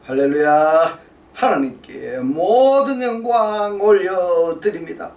할렐루야. 하나님께 모든 영광 올려드립니다.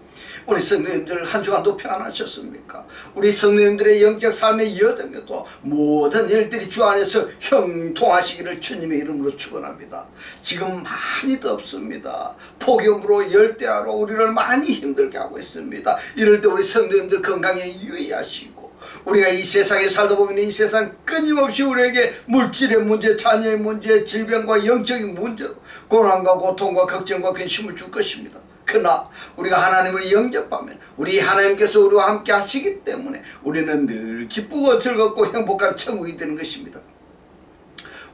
우리 성도님들 한 주간도 평안하셨습니까? 우리 성도님들의 영적 삶의 여정에도 모든 일들이 주 안에서 형통하시기를 주님의 이름으로 축원합니다. 지금 많이 덥습니다. 폭염으로 열대야로 우리를 많이 힘들게 하고 있습니다. 이럴 때 우리 성도님들 건강에 유의하시고, 우리가 이 세상에 살다 보면 이 세상 끊임없이 우리에게 물질의 문제, 자녀의 문제, 질병과 영적인 문제로 고난과 고통과 걱정과 근심을 줄 것입니다. 그러나 우리가 하나님을 영접하면 우리 하나님께서 우리와 함께 하시기 때문에 우리는 늘 기쁘고 즐겁고 행복한 천국이 되는 것입니다.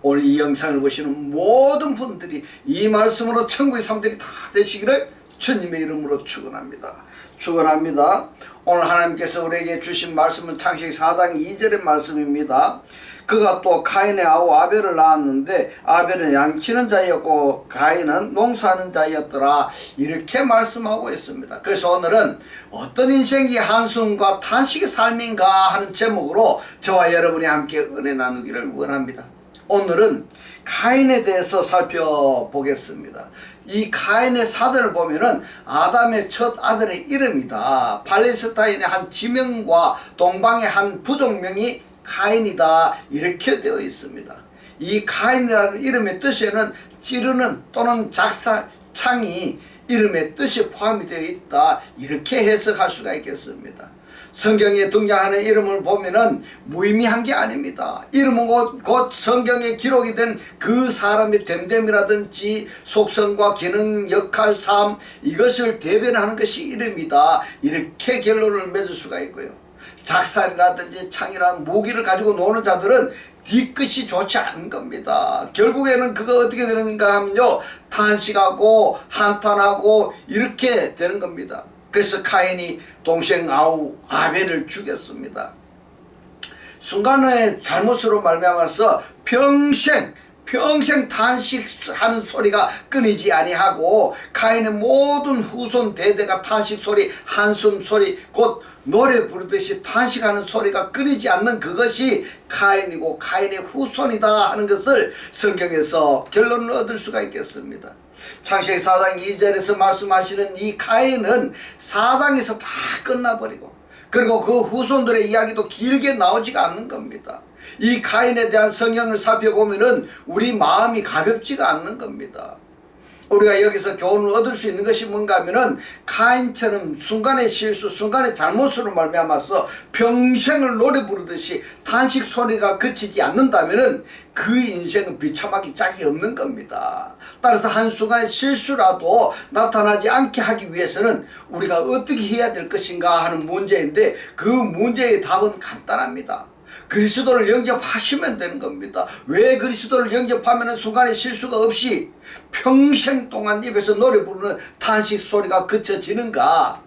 오늘 이 영상을 보시는 모든 분들이 이 말씀으로 천국의 삶들이 다 되시기를 주님의 이름으로 축원합니다. 축원합니다. 오늘 하나님께서 우리에게 주신 말씀은 창세기 4장 2절의 말씀입니다. 그가 또 가인의 아우 아벨을 낳았는데 아벨은 양치는 자였고 가인은 농사하는 자였더라. 이렇게 말씀하고 있습니다. 그래서 오늘은 어떤 인생이 한숨과 탄식의 삶인가 하는 제목으로 저와 여러분이 함께 은혜 나누기를 원합니다. 오늘은 가인에 대해서 살펴보겠습니다. 이 가인의 사전을 보면은 아담의 첫 아들의 이름이다. 팔레스타인의 한 지명과 동방의 한 부족명이 가인이다. 이렇게 되어 있습니다. 이 가인이라는 이름의 뜻에는 찌르는 또는 작살, 창이 이름의 뜻이 포함이 되어 있다. 이렇게 해석할 수가 있겠습니다. 성경에 등장하는 이름을 보면은 무의미한 게 아닙니다. 이름은 곧 성경에 기록이 된 그 사람의 됨됨이라든지 속성과 기능, 역할, 삶, 이것을 대변하는 것이 이름이다. 이렇게 결론을 맺을 수가 있고요. 작살이라든지 창이라는 무기를 가지고 노는 자들은 뒤끝이 좋지 않은 겁니다. 결국에는 그거 어떻게 되는가 하면요, 탄식하고 한탄하고 이렇게 되는 겁니다. 그래서 가인이 동생 아우 아벨을 죽였습니다. 순간의 잘못으로 말미암아서 평생 탄식하는 소리가 끊이지 아니하고 가인의 모든 후손 대대가 탄식 소리, 한숨 소리, 곧 노래 부르듯이 탄식하는 소리가 끊이지 않는 그것이 가인이고 가인의 후손이다 하는 것을 성경에서 결론을 얻을 수가 있겠습니다. 창세기 4장 2절에서 말씀하시는 이 가인은 4장에서 다 끝나버리고, 그리고 그 후손들의 이야기도 길게 나오지가 않는 겁니다. 이 가인에 대한 성경을 살펴보면은 우리 마음이 가볍지가 않는 겁니다. 우리가 여기서 교훈을 얻을 수 있는 것이 뭔가 하면은 가인처럼 순간의 실수, 순간의 잘못으로 말미암아서 평생을 노래 부르듯이 탄식 소리가 그치지 않는다면은 그 인생은 비참하기 짝이 없는 겁니다. 따라서 한순간의 실수라도 나타나지 않게 하기 위해서는 우리가 어떻게 해야 될 것인가 하는 문제인데, 그 문제의 답은 간단합니다. 그리스도를 영접하시면 되는 겁니다. 왜 그리스도를 영접하면 순간의 실수가 없이 평생 동안 입에서 노래 부르는 탄식 소리가 그쳐지는가?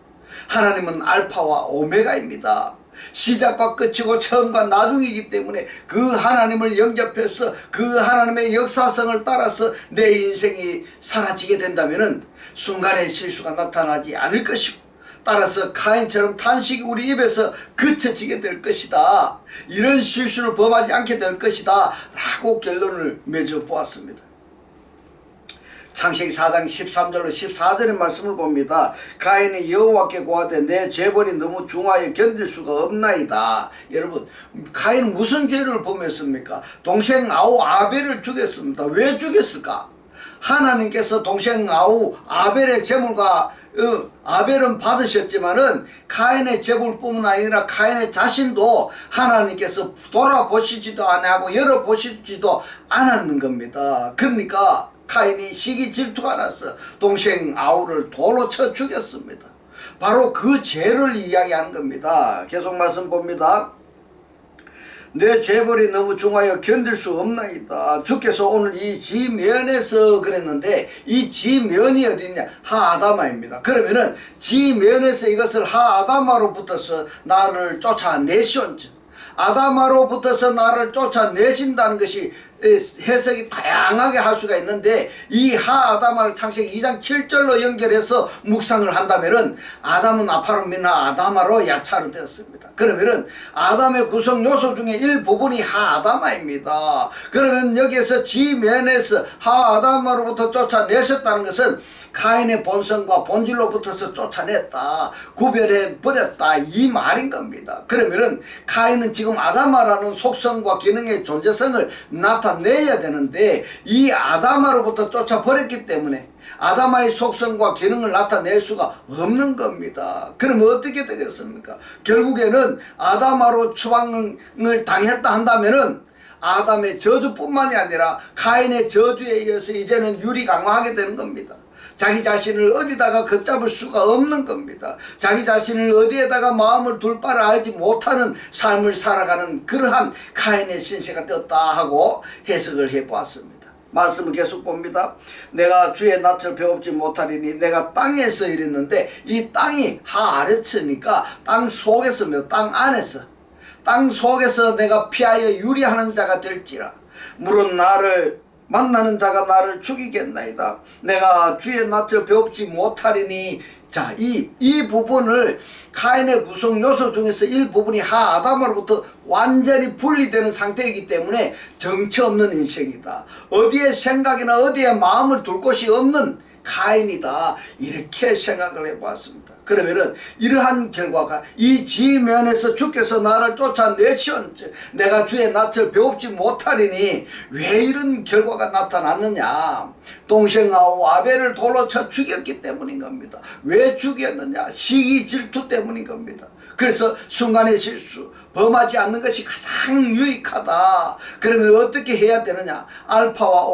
하나님은 알파와 오메가입니다. 시작과 끝이고 처음과 나중이기 때문에 그 하나님을 영접해서 그 하나님의 역사성을 따라서 내 인생이 사라지게 된다면 순간의 실수가 나타나지 않을 것이고, 따라서 가인처럼 탄식이 우리 입에서 그쳐지게 될 것이다. 이런 실수를 범하지 않게 될 것이다 라고 결론을 맺어 보았습니다. 창세기 4장 13절로 14절의 말씀을 봅니다. 가인이 여호와께 고하되 내 죄벌이 너무 중하여 견딜 수가 없나이다. 여러분, 가인은 무슨 죄를 범했습니까? 동생 아우 아벨을 죽였습니다. 왜 죽였을까? 하나님께서 동생 아우 아벨의 제물과 아벨은 받으셨지만은 가인의 제물뿐만 아니라 가인의 자신도 하나님께서 돌아보시지도 않고 열어보시지도 않았는 겁니다. 그러니까 가인이 시기 질투가 나서 동생 아우를 돌로 쳐 죽였습니다. 바로 그 죄를 이야기하는 겁니다. 계속 말씀 봅니다. 내 죄벌이 너무 중하여 견딜 수 없나이다. 주께서 오늘 이 지면에서 그랬는데, 이 지면이 어디냐? 하아다마입니다. 그러면은 지면에서 이것을 하아다마로부터서 나를 쫓아내시온즉, 아담아로부터서 나를 쫓아내신다는 것이 해석이 다양하게 할 수가 있는데, 이 하아담아를 창세기 2장 7절로 연결해서 묵상을 한다면은 아담은 아파로 미나 아담아로 야차로 되었습니다. 그러면은 아담의 구성 요소 중에 일부분이 하아담아입니다. 그러면 여기에서 지면에서 하아담아로부터 쫓아내셨다는 것은 카인의 본성과 본질로부터서 쫓아냈다, 구별해 버렸다, 이 말인 겁니다. 그러면은 카인은 지금 아담아라는 속성과 기능의 존재성을 나타내야 되는데, 이 아담아로부터 쫓아버렸기 때문에 아담아의 속성과 기능을 나타낼 수가 없는 겁니다. 그러면 어떻게 되겠습니까? 결국에는 아담아로 추방을 당했다 한다면은 아담의 저주뿐만이 아니라 카인의 저주에 이어서 이제는 유리강화하게 되는 겁니다. 자기 자신을 어디다가 걷잡을 수가 없는 겁니다. 자기 자신을 어디에다가 마음을 둘 바를 알지 못하는 삶을 살아가는 그러한 카인의 신세가 되었다 하고 해석을 해보았습니다. 말씀을 계속 봅니다. 내가 주의 낯을 배웁지 못하리니 내가 땅에서 이랬는데, 이 땅이 하아래츠니까 땅 속에서며 땅 안에서, 땅 속에서 내가 피하여 유리하는 자가 될지라. 물은 나를 만나는 자가 나를 죽이겠나이다. 내가 주의 낯을 배웁지 못하리니. 자, 이 부분을 카인의 구성 요소 중에서 일부분이 하아담으로부터 완전히 분리되는 상태이기 때문에 정처 없는 인생이다, 어디에 생각이나 어디에 마음을 둘 곳이 없는 카인이다, 이렇게 생각을 해보았습니다. 그러면은 이러한 결과가 이 지면에서 주께서 나를 쫓아내시온즉 내가 주의 낯을 배웁지 못하리니, 왜 이런 결과가 나타났느냐? 동생아우 아벨을 돌로 쳐 죽였기 때문인 겁니다. 왜 죽였느냐? 시기 질투 때문인 겁니다. 그래서 순간의 실수, 범하지 않는 것이 가장 유익하다. 그러면 어떻게 해야 되느냐? 알파와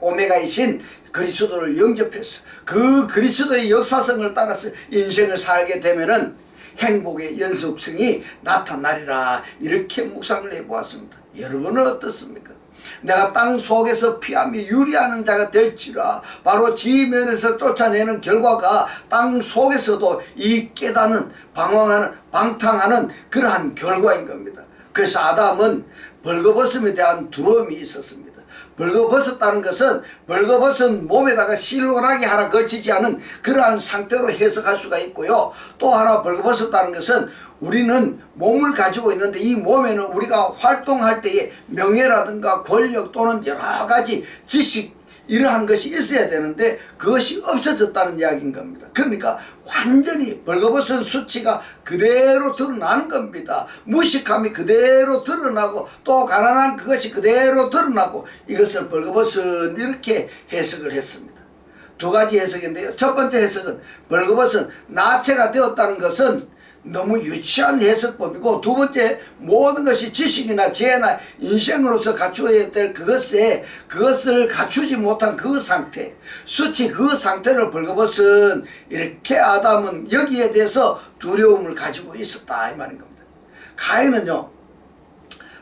오메가이신 그리스도를 영접해서 그 그리스도의 역사성을 따라서 인생을 살게 되면은 행복의 연속성이 나타나리라, 이렇게 묵상을 해보았습니다. 여러분은 어떻습니까? 내가 땅 속에서 피하며 유리하는 자가 될지라. 바로 지면에서 쫓아내는 결과가 땅 속에서도 이 깨닫는, 방황하는, 방탕하는 그러한 결과인 겁니다. 그래서 아담은 벌거벗음에 대한 두려움이 있었습니다. 벌거벗었다는 것은 벌거벗은 몸에다가 실로나게 하나 걸치지 않은 그러한 상태로 해석할 수가 있고요. 또 하나 벌거벗었다는 것은 우리는 몸을 가지고 있는데 이 몸에는 우리가 활동할 때의 명예라든가 권력 또는 여러 가지 지식, 이러한 것이 있어야 되는데 그것이 없어졌다는 이야기인 겁니다. 그러니까 완전히 벌거벗은 수치가 그대로 드러나는 겁니다. 무식함이 그대로 드러나고 또 가난한 그것이 그대로 드러나고, 이것을 벌거벗은 이렇게 해석을 했습니다. 두 가지 해석인데요. 첫 번째 해석은 벌거벗은 나체가 되었다는 것은 너무 유치한 해석법이고, 두 번째, 모든 것이 지식이나 지혜나 인생으로서 갖추어야 될 그것을 갖추지 못한 그 상태, 수치 그 상태를 벌거벗은, 이렇게 아담은 여기에 대해서 두려움을 가지고 있었다, 이 말인 겁니다. 가인은요,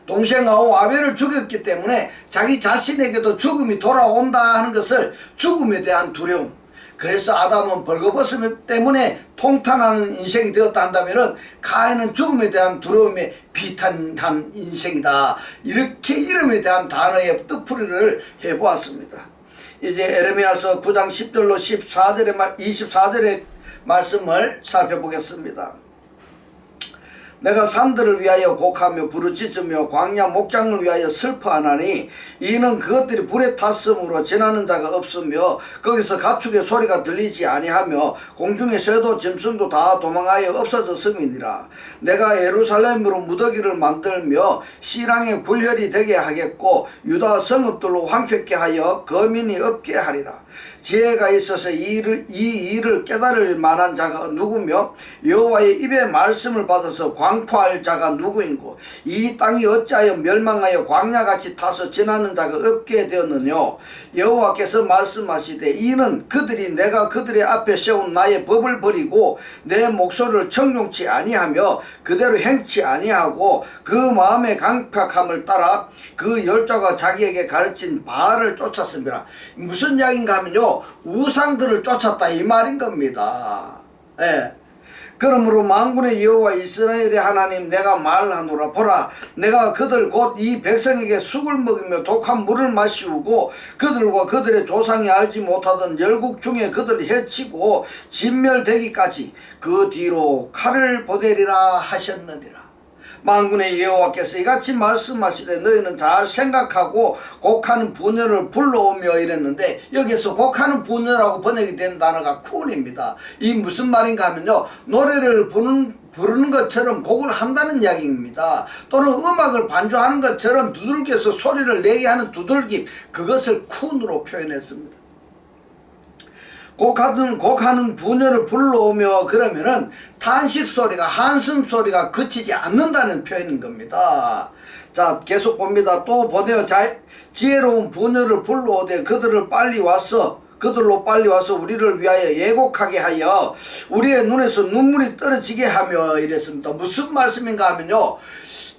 동생아우 아벨을 죽였기 때문에 자기 자신에게도 죽음이 돌아온다 하는 것을, 죽음에 대한 두려움, 그래서 아담은 벌거벗음 때문에 통탄하는 인생이 되었다 한다면은 카인은 죽음에 대한 두려움에 비탄한 인생이다, 이렇게 이름에 대한 단어의 뜻풀이를 해보았습니다. 이제 에레미야서 9장 10절로 24절의 말씀을 살펴보겠습니다. 내가 산들을 위하여 곡하며 부르짖으며 광야 목장을 위하여 슬퍼하나니, 이는 그것들이 불에 탔으므로 지나는 자가 없으며 거기서 가축의 소리가 들리지 아니하며 공중의 새도 짐승도 다 도망하여 없어졌음이니라. 내가 예루살렘으로 무더기를 만들며 시랑의 굴혈이 되게 하겠고 유다 성읍들로 황폐케 하여 거민이 없게 하리라. 지혜가 있어서 이 일을 깨달을 만한 자가 누구며 여호와의 입의 말씀을 받아서 광포할 자가 누구인고, 이 땅이 어찌하여 멸망하여 광야같이 타서 지나는 자가 없게 되었느냐. 여호와께서 말씀하시되, 이는 그들이 내가 그들의 앞에 세운 나의 법을 버리고 내 목소리를 청종치 아니하며 그대로 행치 아니하고 그 마음의 강팍함을 따라 그 열조가 자기에게 가르친 바알을 쫓았습니다. 무슨 이야기인가 하면요, 우상들을 쫓았다, 이 말인 겁니다. 예. 그러므로 만군의 여호와 이스라엘의 하나님 내가 말하노라. 보라, 내가 그들 곧 이 백성에게 쑥을 먹이며 독한 물을 마시우고 그들과 그들의 조상이 알지 못하던 열국 중에 그들을 해치고 진멸되기까지 그 뒤로 칼을 보내리라 하셨느니라. 만군의 여호와께서 이같이 말씀하시되 너희는 잘 생각하고 곡하는 부녀를 불러오며 이랬는데, 여기서 곡하는 부녀라고 번역이 된 단어가 쿤입니다. 이 무슨 말인가 하면요, 노래를 부르는 것처럼 곡을 한다는 이야기입니다. 또는 음악을 반주하는 것처럼 두들겨서 소리를 내게 하는 두들김, 그것을 쿤으로 표현했습니다. 곡하는 부녀를 불러오며 그러면은 탄식 소리가, 한숨 소리가 그치지 않는다는 표현인 겁니다. 자, 계속 봅니다. 또 보내어 지혜로운 부녀를 불러오되 그들로 빨리 와서 우리를 위하여 예곡하게 하여 우리의 눈에서 눈물이 떨어지게 하며 이랬습니다. 무슨 말씀인가 하면요,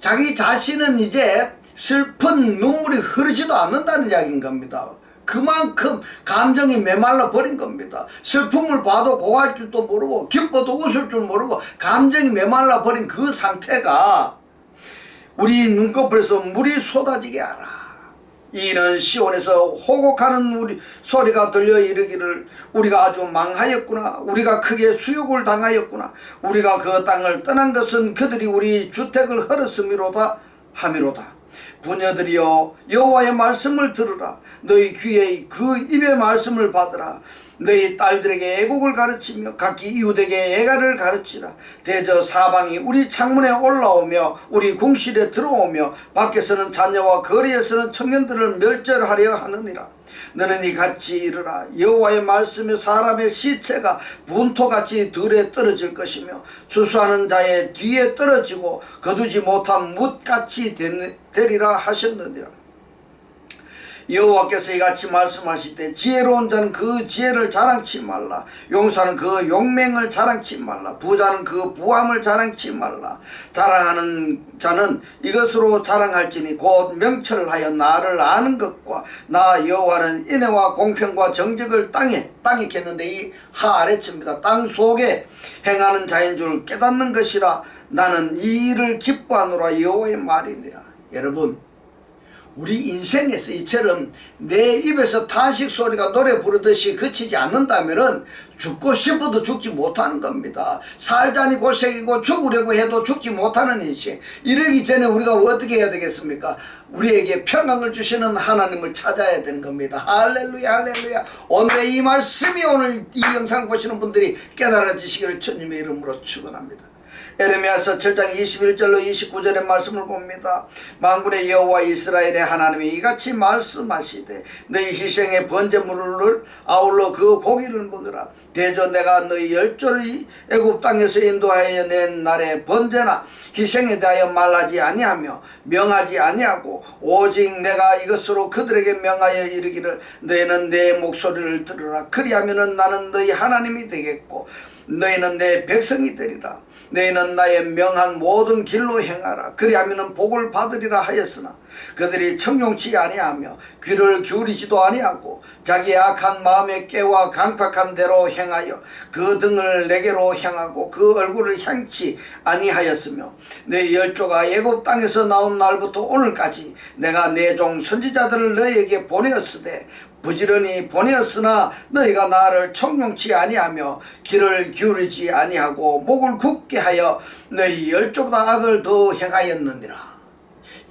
자기 자신은 이제 슬픈 눈물이 흐르지도 않는다는 이야기인 겁니다. 그만큼 감정이 메말라 버린 겁니다. 슬픔을 봐도 고할 줄도 모르고 기뻐도 웃을 줄 모르고 감정이 메말라 버린 그 상태가 우리 눈꺼풀에서 물이 쏟아지게 하라. 이는 시온에서 호곡하는 우리 소리가 들려 이르기를 우리가 아주 망하였구나. 우리가 크게 수욕을 당하였구나. 우리가 그 땅을 떠난 것은 그들이 우리 주택을 헐었음이로다 하미로다. 부녀들이여 여호와의 말씀을 들으라. 너희 귀에 그 입의 말씀을 받으라. 너희 딸들에게 애곡을 가르치며 각기 이웃에게 애가를 가르치라. 대저 사방이 우리 창문에 올라오며 우리 궁실에 들어오며 밖에서는 자녀와 거리에서는 청년들을 멸절하려 하느니라. 너는 이같이 이르라. 여호와의 말씀에 사람의 시체가 분토같이 들에 떨어질 것이며 추수하는 자의 뒤에 떨어지고 거두지 못한 뭇같이 되리라 하셨느니라. 여호와께서 이같이 말씀하실 지혜로운 자는 그 지혜를 자랑치 말라. 용사는 그 용맹을 자랑치 말라. 부자는 그 부함을 자랑치 말라. 자랑하는 자는 이것으로 자랑할지니 곧 명철하여 나를 아는 것과 나 여호와는 인애와 공평과 정직을 땅에 겠는데 이 하아래치입니다. 땅 속에 행하는 자인 줄 깨닫는 것이라. 나는 이 일을 기뻐하노라. 여호와의 말이니라. 여러분, 우리 인생에서 이처럼 내 입에서 탄식 소리가 노래 부르듯이 그치지 않는다면은 죽고 싶어도 죽지 못하는 겁니다. 살자니 고생이고 죽으려고 해도 죽지 못하는 인생. 이러기 전에 우리가 어떻게 해야 되겠습니까? 우리에게 평강을 주시는 하나님을 찾아야 되는 겁니다. 할렐루야, 할렐루야. 오늘의 이 말씀이 오늘 이 영상 보시는 분들이 깨달아지시기를 주님의 이름으로 축원합니다. 에레미야서 7장 21절로 29절의 말씀을 봅니다. 만군의 여호와 이스라엘의 하나님이 이같이 말씀하시되 너희 희생의 번제물을 아울러 그 고기를 먹으라. 대저 내가 너희 열조를 애굽 땅에서 인도하여 낸 날에 번제나 희생에 대하여 말하지 아니하며 명하지 아니하고 오직 내가 이것으로 그들에게 명하여 이르기를 너희는 내 목소리를 들으라. 그리하면은 나는 너희 하나님이 되겠고 너희는 내 백성이 되리라. 너희는 나의 명한 모든 길로 행하라. 그리하면 복을 받으리라 하였으나 그들이 청용치 아니하며 귀를 기울이지도 아니하고 자기의 악한 마음에 깨와 강팍한 대로 행하여 그 등을 내게로 향하고 그 얼굴을 향치 아니하였으며 내 열조가 애굽 땅에서 나온 날부터 오늘까지 내가 내 종 선지자들을 너희에게 보내었으되 부지런히 보내었으나 너희가 나를 청용치 아니하며 귀를 기울이지 아니하고 목을 굳게 하여 너희 열조보다 악을 더 행하였느니라.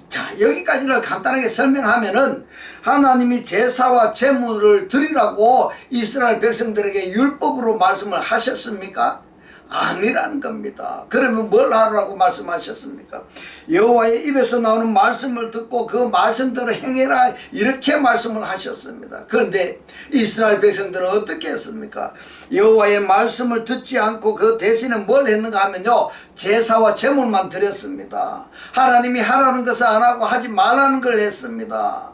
자, 여기까지를 간단하게 설명하면은 하나님이 제사와 제물을 드리라고 이스라엘 백성들에게 율법으로 말씀을 하셨습니까? 아니라는 겁니다. 그러면 뭘 하라고 말씀하셨습니까? 여호와의 입에서 나오는 말씀을 듣고 그 말씀대로 행해라, 이렇게 말씀을 하셨습니다. 그런데 이스라엘 백성들은 어떻게 했습니까? 여호와의 말씀을 듣지 않고 그 대신에 뭘 했는가 하면요, 제사와 제물만 드렸습니다. 하나님이 하라는 것을 안 하고 하지 말라는 걸 했습니다.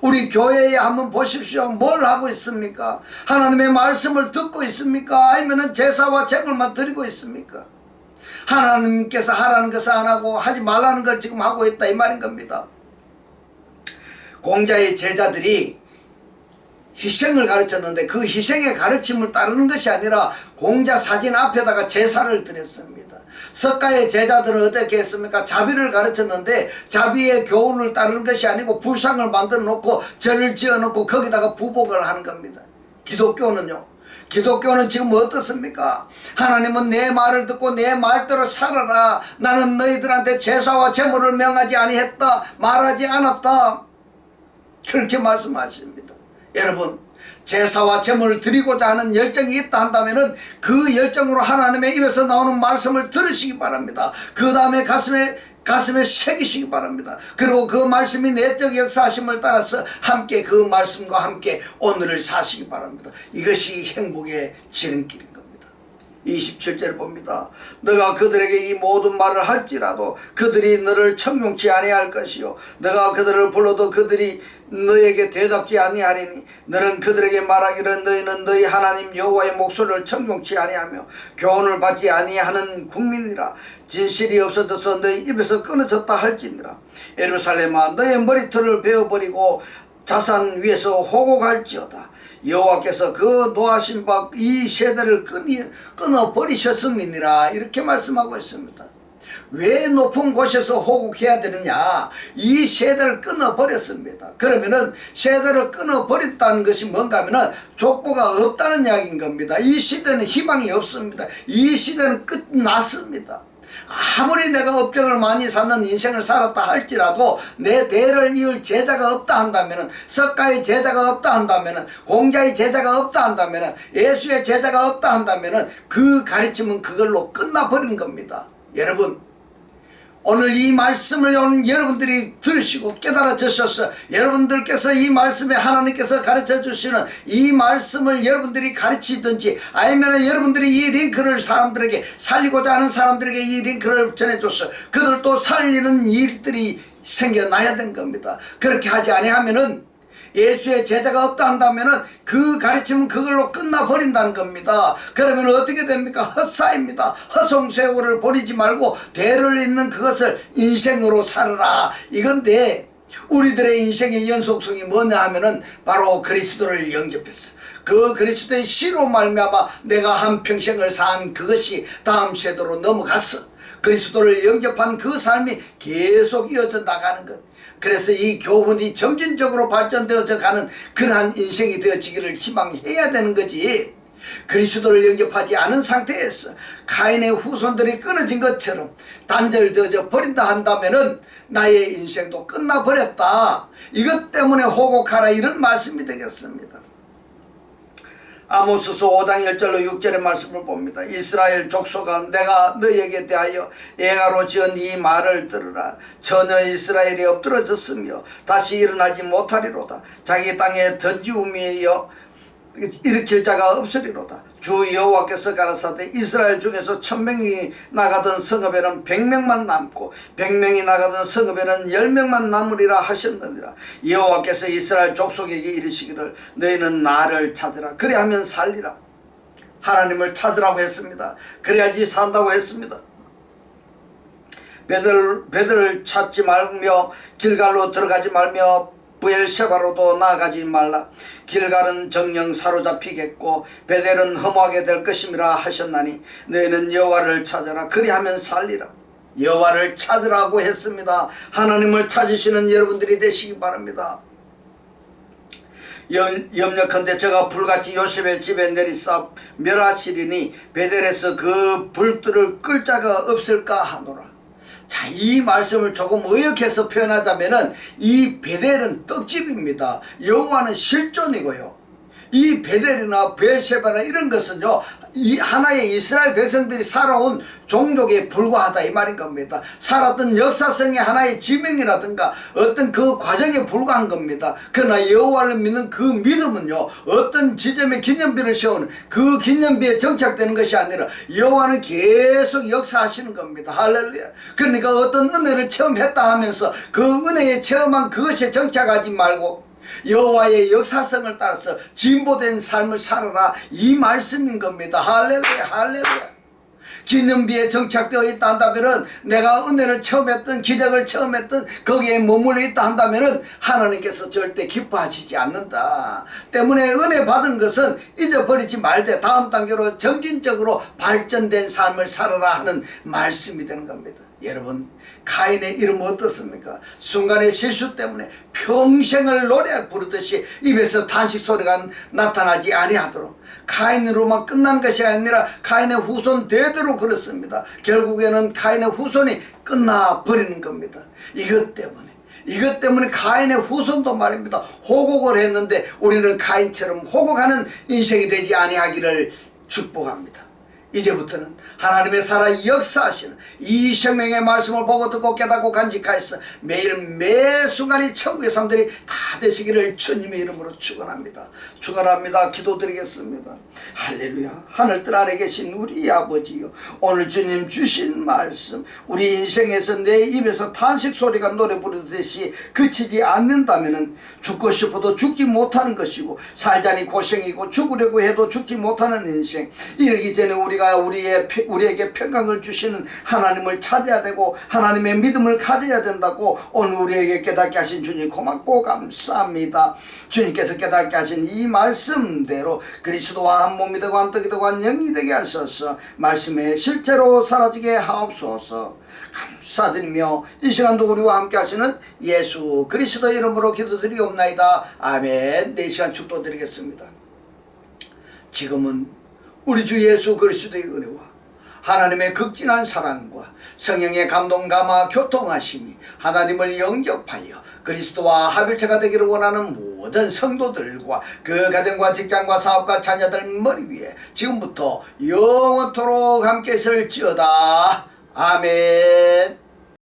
우리 교회에 한번 보십시오. 뭘 하고 있습니까? 하나님의 말씀을 듣고 있습니까? 아니면 제사와 제물만 드리고 있습니까? 하나님께서 하라는 것을 안 하고 하지 말라는 걸 지금 하고 있다, 이 말인 겁니다. 공자의 제자들이 희생을 가르쳤는데 그 희생의 가르침을 따르는 것이 아니라 공자 사진 앞에다가 제사를 드렸습니다. 석가의 제자들은 어떻게 했습니까? 자비를 가르쳤는데 자비의 교훈을 따르는 것이 아니고 불상을 만들어 놓고 절을 지어 놓고 거기다가 부복을 하는 겁니다. 기독교는 지금 어떻습니까? 하나님은 내 말을 듣고 내 말대로 살아라. 나는 너희들한테 제사와 제물을 명하지 아니했다. 말하지 않았다. 그렇게 말씀하십니다. 여러분, 제사와 제물을 드리고자 하는 열정이 있다 한다면 그 열정으로 하나님의 입에서 나오는 말씀을 들으시기 바랍니다. 그 다음에 가슴에 새기시기 바랍니다. 그리고 그 말씀이 내적 역사하심을 따라서 함께 그 말씀과 함께 오늘을 사시기 바랍니다. 이것이 행복의 지름길인 겁니다. 27절 봅니다. 너가 그들에게 이 모든 말을 할지라도 그들이 너를 청종치 아니할 것이요 너가 그들을 불러도 그들이 너에게 대답지 아니하리니 너는 그들에게 말하기를 너희는 너희 하나님 여호와의 목소리를 청종치 아니하며 교훈을 받지 아니하는 국민이라. 진실이 없어져서 너희 입에서 끊어졌다 할지니라. 예루살렘아 너의 머리털을 베어버리고 자산 위에서 호곡할지어다. 여호와께서 그 노하신 바 이 세대를 끊어버리셨음이니라. 이렇게 말씀하고 있습니다. 왜 높은 곳에서 호곡해야 되느냐? 이 세대를 끊어버렸습니다. 그러면은 세대를 끊어버렸다는 것이 뭔가 하면은 족보가 없다는 이야기인 겁니다. 이 시대는 희망이 없습니다. 이 시대는 끝났습니다. 아무리 내가 업적을 많이 쌓는 인생을 살았다 할지라도 내 대를 이을 제자가 없다 한다면은, 석가의 제자가 없다 한다면은, 공자의 제자가 없다 한다면은, 예수의 제자가 없다 한다면은 그 가르침은 그걸로 끝나버리는 겁니다. 여러분, 오늘 이 말씀을 여러분들이 들으시고 깨달아지셔서 여러분들께서 이 말씀에 하나님께서 가르쳐 주시는 이 말씀을 여러분들이 가르치든지 아니면 여러분들이 이 링크를 사람들에게 살리고자 하는 사람들에게 이 링크를 전해줘서 그들도 살리는 일들이 생겨나야 된 겁니다. 그렇게 하지 아니하면은 예수의 제자가 없다 한다면은 그 가르침은 그걸로 끝나버린다는 겁니다. 그러면 어떻게 됩니까? 헛사입니다. 허송세월을 버리지 말고 대를 잇는 그것을 인생으로 살아라. 이건데 우리들의 인생의 연속성이 뭐냐 하면은 바로 그리스도를 영접했어. 그 그리스도의 시로 말미암아 내가 한평생을 산 그것이 다음 세대로 넘어갔어. 그리스도를 영접한 그 삶이 계속 이어져 나가는 것. 그래서 이 교훈이 점진적으로 발전되어져 가는 그러한 인생이 되어지기를 희망해야 되는 거지. 그리스도를 영접하지 않은 상태에서 가인의 후손들이 끊어진 것처럼 단절되어져 버린다 한다면은 나의 인생도 끝나버렸다. 이것 때문에 호곡하라 이런 말씀이 되겠습니다. 아모스서 5장 1절로 6절의 말씀을 봅니다. 이스라엘 족속아 내가 너희에게 대하여 예가로 지은 이 말을 들으라. 전혀 이스라엘이 엎드러졌으며 다시 일어나지 못하리로다. 자기 땅에 던지우미여 일으킬 자가 없으리로다. 주 여호와께서 가라사대 이스라엘 중에서 1000명이 나가던 성읍에는 100명만 남고 100명이 나가던 성읍에는 10명만 남으리라 하셨느니라. 여호와께서 이스라엘 족속에게 이르시기를 너희는 나를 찾으라. 그래야하면 살리라. 하나님을 찾으라고 했습니다. 그래야지 산다고 했습니다. 베델을 찾지 말며 길갈로 들어가지 말며 브엘셰바로도 나아가지 말라. 길갈은 정령 사로잡히겠고 베델은 허무하게 될 것임이라 하셨나니 너희는 여호와를 찾아라. 그리하면 살리라. 여호와를 찾으라고 했습니다. 하나님을 찾으시는 여러분들이 되시기 바랍니다. 염려컨대 저가 불같이 요셉의 집에 내리사 멸하시리니 베델에서 그 불들을 끌 자가 없을까 하노라. 자, 이 말씀을 조금 의역해서 표현하자면은 이 베델은 떡집입니다. 여호와는 실존이고요. 이 베델이나 브엘셰바나 이런 것은요, 이 하나의 이스라엘 백성들이 살아온 종족에 불과하다 이 말인 겁니다. 살았던 역사성의 하나의 지명이라든가 어떤 그 과정에 불과한 겁니다. 그러나 여호와를 믿는 그 믿음은요, 어떤 지점에 기념비를 세우는 그 기념비에 정착되는 것이 아니라 여호와는 계속 역사하시는 겁니다. 할렐루야. 그러니까 어떤 은혜를 체험했다 하면서 그 은혜에 체험한 그것에 정착하지 말고 여호와의 역사성을 따라서 진보된 삶을 살아라 이 말씀인 겁니다. 할렐루야 할렐루야. 기념비에 정착되어 있다 한다면은, 내가 은혜를 체험했던, 기적을 체험했던 거기에 머물러 있다 한다면은 하나님께서 절대 기뻐하시지 않는다. 때문에 은혜 받은 것은 잊어버리지 말되 다음 단계로 점진적으로 발전된 삶을 살아라 하는 말씀이 되는 겁니다. 여러분, 가인의 이름은 어떻습니까? 순간의 실수 때문에 평생을 노래 부르듯이 입에서 탄식 소리가 나타나지 아니하도록, 가인으로만 끝난 것이 아니라 가인의 후손 대대로 그렇습니다. 결국에는 가인의 후손이 끝나버리는 겁니다. 이것 때문에 가인의 후손도 말입니다, 호곡을 했는데 우리는 가인처럼 호곡하는 인생이 되지 아니하기를 축복합니다. 이제부터는 하나님의 살아 역사하시는 이 생명의 말씀을 보고 듣고 깨닫고 간직하여서 매일 매 순간이 천국의 사람들이 다 되시기를 주님의 이름으로 축원합니다. 축원합니다. 기도드리겠습니다. 할렐루야. 하늘들 아래 계신 우리 아버지요, 오늘 주님 주신 말씀 우리 인생에서 내 입에서 탄식 소리가 노래 부르듯이 그치지 않는다면 죽고 싶어도 죽지 못하는 것이고, 살자니 고생이고 죽으려고 해도 죽지 못하는 인생, 이러기 전에 우리가 우리에게 평강을 주시는 하나님을 찾아야 되고 하나님의 믿음을 가져야 된다고 오늘 우리에게 깨닫게 하신 주님 고맙고 감사합니다. 주님께서 깨닫게 하신 이 말씀대로 그리스도와 한 몸이 되고 한 떡이 되고 한 영이 되게 하셔서 말씀에 실제로 사라지게 하옵소서. 감사드리며 이 시간도 우리와 함께 하시는 예수 그리스도 이름으로 기도드리옵나이다. 아멘. 네 시간 축도드리겠습니다. 지금은 우리 주 예수 그리스도의 은혜와 하나님의 극진한 사랑과 성령의 감동 감화 교통하심이 하나님을 영접하여 그리스도와 합일체가 되기를 원하는 모든 성도들과 그 가정과 직장과 사업과 자녀들 머리 위에 지금부터 영원토록 함께 있을지어다. 아멘.